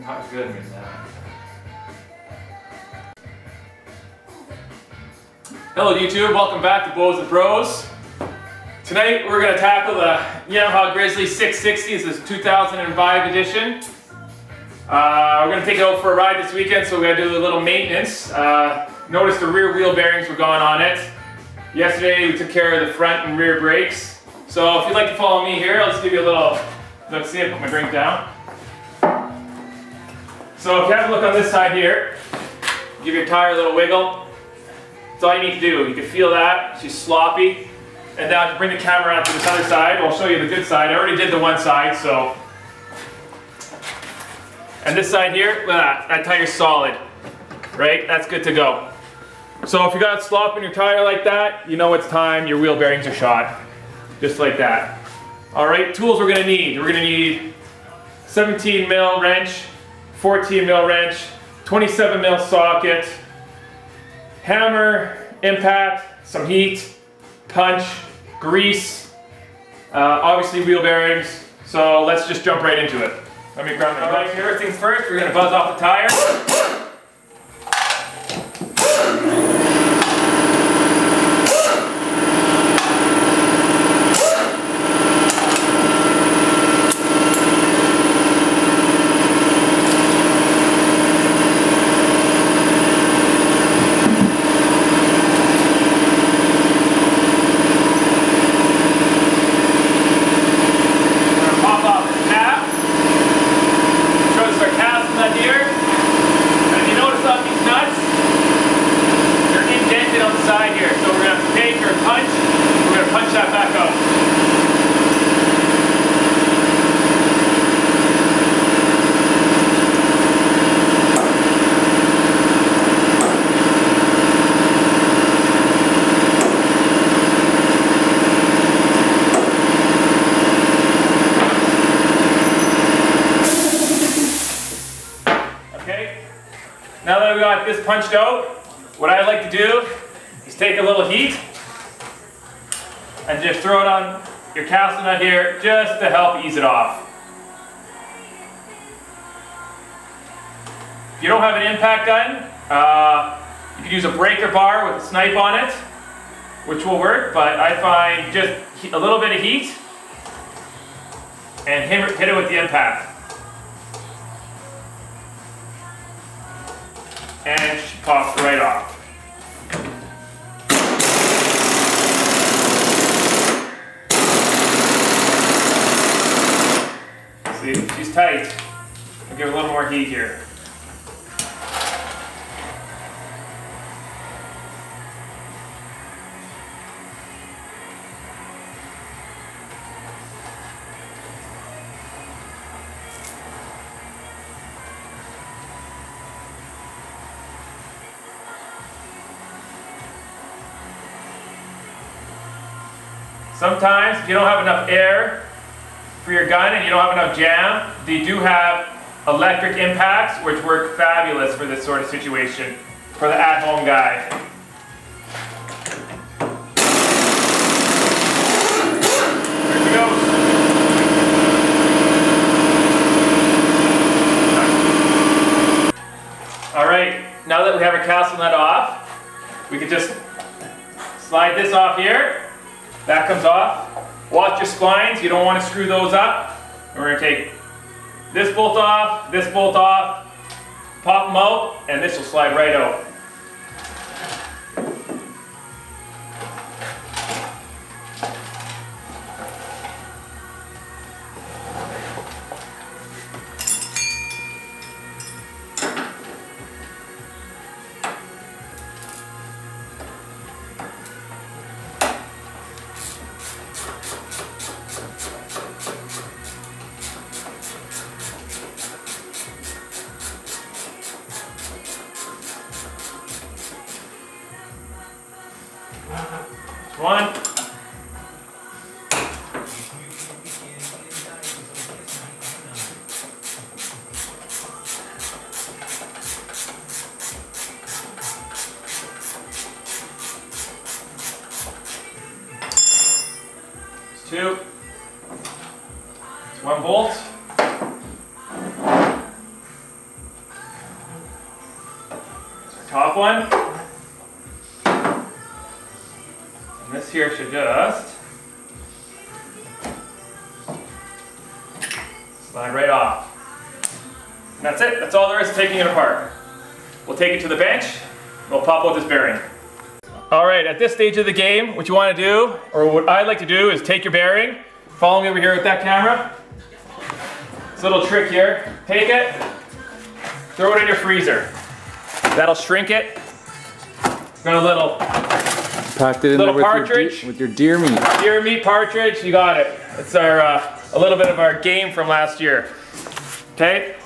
Not good with that. Hello YouTube, welcome back to Bows and Pros. Tonight we're going to tackle the Yamaha Grizzly 660. This is 2005 edition. We're going to take it out for a ride this weekend, so we're going to do a little maintenance. Notice the rear wheel bearings were gone on it. Yesterday we took care of the front and rear brakes. So if you'd like to follow me here, I'll just give you a little look. See, I put my drink down. So if you have a look on this side here, give your tire a little wiggle. That's all you need to do. You can feel that, she's sloppy. And now to bring the camera around to this other side, I'll show you the good side. I already did the one side, so. And this side here, look at that tire's solid, right? That's good to go. So if you got slop in your tire like that, you know it's time, your wheel bearings are shot. Just like that. All right, tools we're gonna need. We're gonna need 17 mil wrench, 14 mil wrench, 27 mil socket, hammer, impact, some heat, punch, grease, obviously wheel bearings. So let's just jump right into it. Let me grab my bike here. First things first, we're going to buzz off the tire. Now that we got this punched out, what I like to do is take a little heat and just throw it on your castle nut here just to help ease it off. If you don't have an impact gun, you can use a breaker bar with a snipe on it, which will work, but I find just a little bit of heat and hit it with the impact. And she pops right off. See, she's tight. I'll give her a little more heat here. Sometimes, if you don't have enough air for your gun and you don't have enough jam, they do have electric impacts, which work fabulous for this sort of situation, for the at-home guy. There she goes. All right, now that we have our castle nut off, we can just slide this off here. That comes off. Watch your splines, you don't want to screw those up. And we're going to take this bolt off, pop them out, and this will slide right out. One. Two. It's one bolt. top one. And this here should just slide right off. And that's it. That's all there is to taking it apart. We'll take it to the bench. We'll pop out this bearing. All right, at this stage of the game, what you want to do, or what I like to do, is take your bearing. Follow me over here with that camera. This little trick here. Take it, throw it in your freezer. That'll shrink it. Got a little packed it in little there partridge with your deer meat. Deer meat partridge, you got it. It's our a little bit of our game from last year. Okay.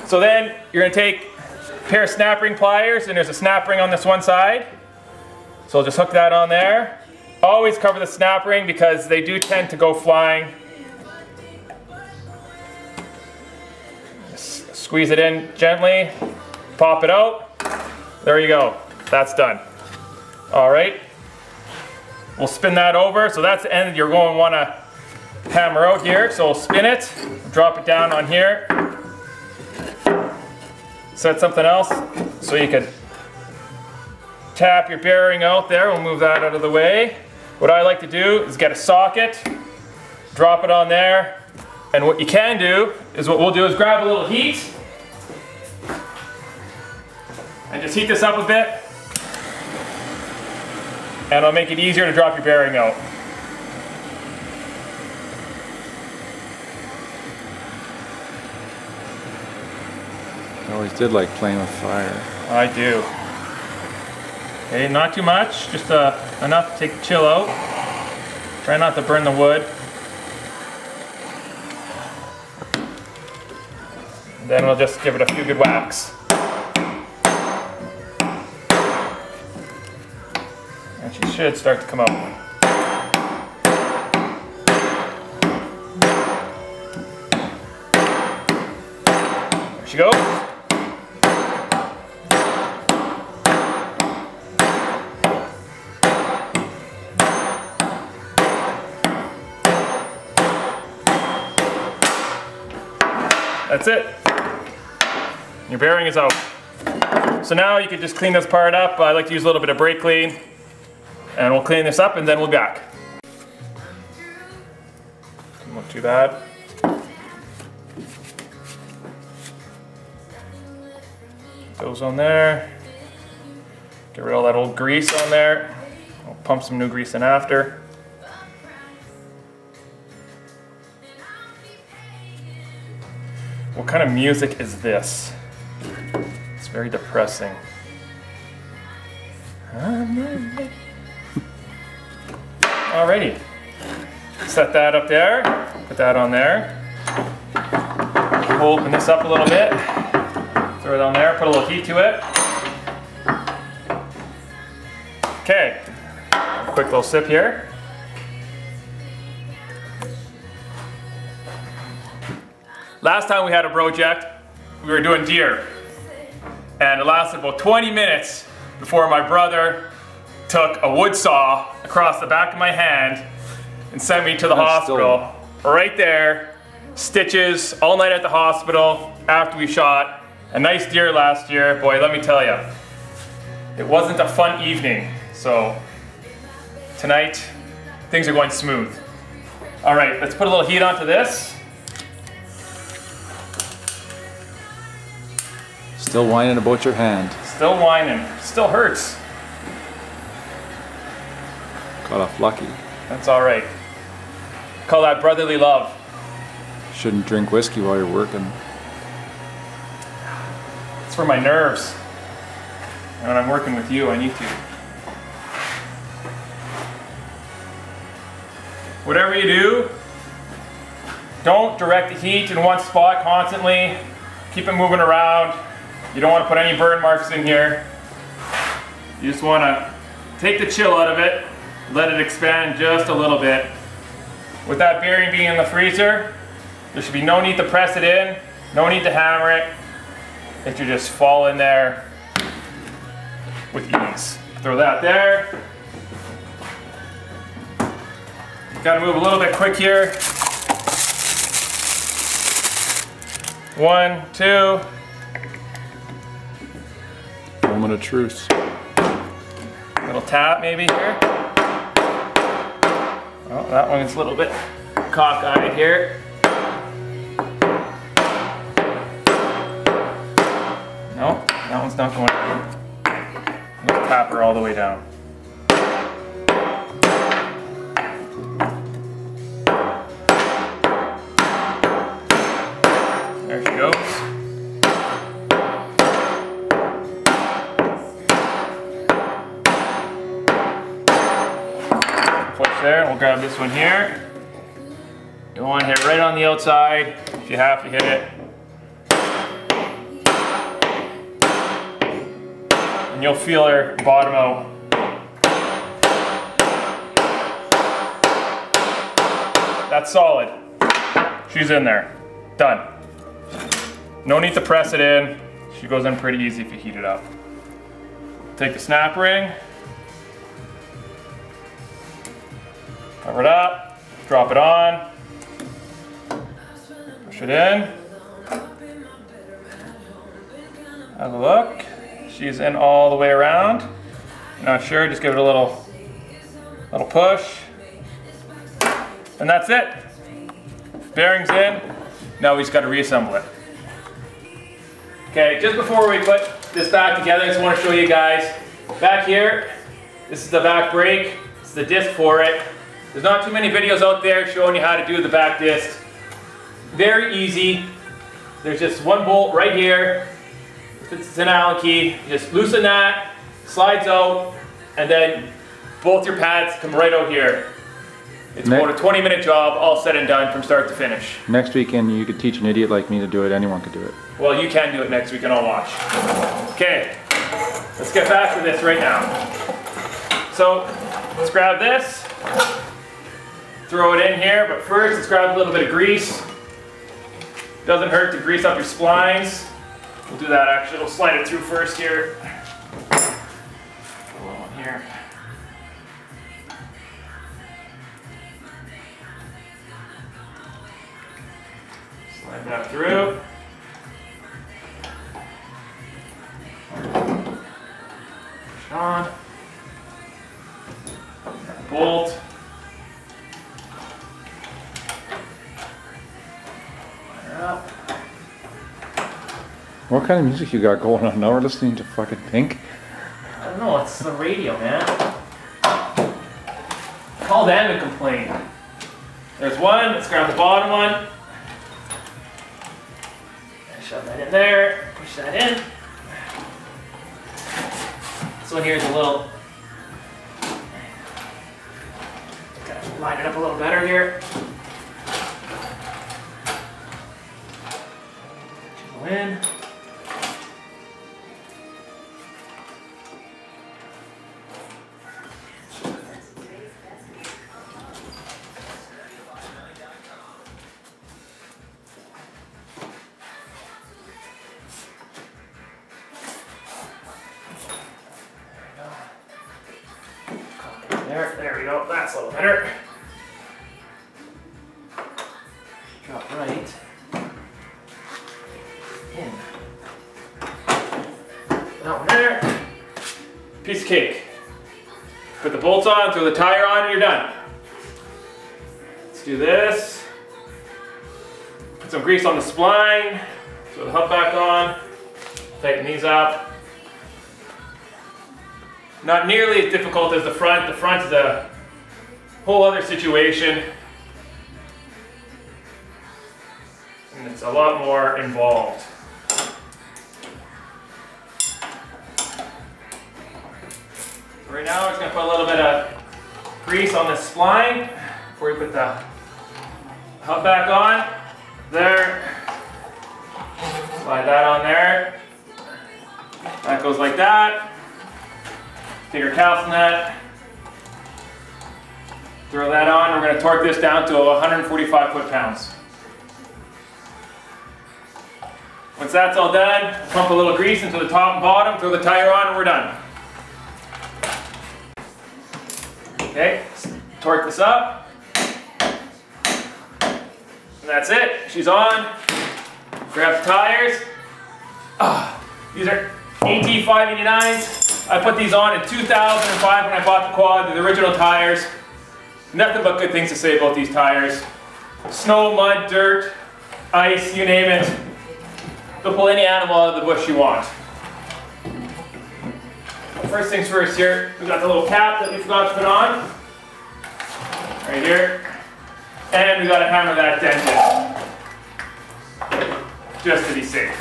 So then you're gonna take a pair of snap ring pliers, and there's a snap ring on this one side. So I'll just hook that on there. Always cover the snap ring because they do tend to go flying. Just squeeze it in gently, pop it out. There you go, that's done. All right, we'll spin that over. So that's the end you're going to want to hammer out here. So we'll spin it, drop it down on here. Set something else so you could tap your bearing out there. We'll move that out of the way. What I like to do is get a socket, drop it on there, and what you can do is what we'll do is grab a little heat and just heat this up a bit, and it'll make it easier to drop your bearing out. I always did like playing with fire. I do. Okay, not too much, just enough to take the chill out. Try not to burn the wood. And then we'll just give it a few good whacks. And she should start to come out. There she goes. That's it. Your bearing is out. So now you can just clean this part up. I like to use a little bit of brake clean. And we'll clean this up and then we'll be back. Not too bad. Those on there. Get rid of all that old grease on there. I'll pump some new grease in after. What kind of music is this? It's very depressing. Alrighty. Set that up there. Put that on there. We'll open this up a little bit. Throw it on there. Put a little heat to it. Okay. Quick little sip here. Last time we had a project, we were doing deer, and it lasted about 20 minutes before my brother took a wood saw across the back of my hand and sent me to the hospital. Right there, stitches all night at the hospital after we shot a nice deer last year. Boy, let me tell you, it wasn't a fun evening. So tonight, things are going smooth. All right, let's put a little heat onto this. Still whining about your hand. Still whining. Still hurts. Got off lucky. That's all right. Call that brotherly love. Shouldn't drink whiskey while you're working. It's for my nerves. And when I'm working with you, I need to. Whatever you do, don't direct the heat in one spot constantly. Keep it moving around. You don't want to put any burn marks in here. You just want to take the chill out of it, let it expand just a little bit. With that bearing being in the freezer, there should be no need to press it in, no need to hammer it. It should just fall in there with ease. Throw that there. Got to move a little bit quick here. 1, 2. Foaming moment of truth. Little tap maybe here. Oh, that one's a little bit cockeyed here. No, that one's not going in. Let's tap her all the way down. There she goes. Push there, we'll grab this one here. You want to hit right on the outside if you have to hit it. And you'll feel her bottom out. That's solid. She's in there. Done. No need to press it in. She goes in pretty easy if you heat it up. Take the snap ring. Cover it up. Drop it on. Push it in. Have a look. She's in all the way around. Not sure, just give it a little push. And that's it. Bearings in. Now we just got to reassemble it. Okay, just before we put this back together, I just want to show you guys. Back here, this is the back brake. This is the disc for it. There's not too many videos out there showing you how to do the back disc. Very easy. There's just one bolt right here. It's an Allen key. You just loosen that, slides out, and then both your pads come right out here. It's about a 20-minute job, all said and done from start to finish. Next weekend you could teach an idiot like me to do it. Anyone could do it. Well, you can do it next week and I'll watch. Okay, let's get back to this right now. So, let's grab this, throw it in here, but first let's grab a little bit of grease. Doesn't hurt to grease up your splines. We'll do that actually, we'll slide it through first here. Go on here. Slide that through. Push it on. Bolt. Line her up. What kind of music you got going on now? We're listening to fucking Pink. I don't know, it's the radio, man. Call them and complain. There's one, let's grab the bottom one. Shove that in there, push that in. This one here is a little, gotta line it up a little better here. Go in. There we go, that's a little better. Drop right in. That one there. Piece of cake. Put the bolts on, throw the tire on, and you're done. Let's do this. Put some grease on the spline. Throw the hub back on. Tighten these up. Not nearly as difficult as the front. The front is a whole other situation. And it's a lot more involved. Right now, we're just going to put a little bit of grease on this spline before we put the hub back on. There. Slide that on there. That goes like that. Take our calcium nut, throw that on. We're going to torque this down to 145 foot-pounds. Once that's all done, pump a little grease into the top and bottom, throw the tire on, and we're done. Okay, torque this up. And that's it. She's on. Grab the tires. These are AT 589s. I put these on in 2005 when I bought the quad, the original tires. Nothing but good things to say about these tires. Snow, mud, dirt, ice, you name it. They'll pull any animal out of the bush you want. First things first here, we got the little cap that we forgot to put on. Right here. And we got to hammer that dent in. Just to be safe.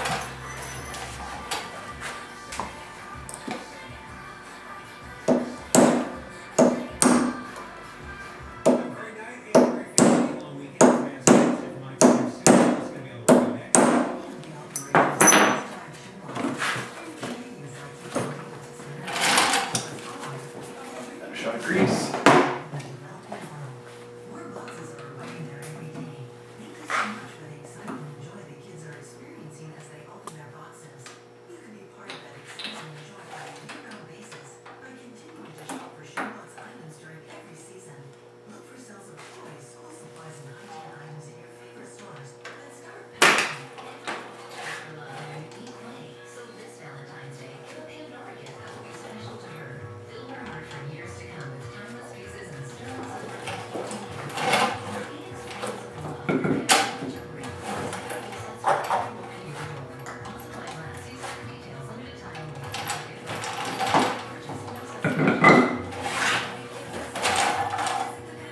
Shot of grease.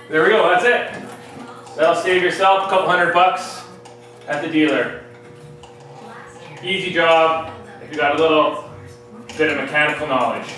There we go, that's it. That'll save yourself a couple $100 at the dealer. Easy job if you got a little bit of mechanical knowledge.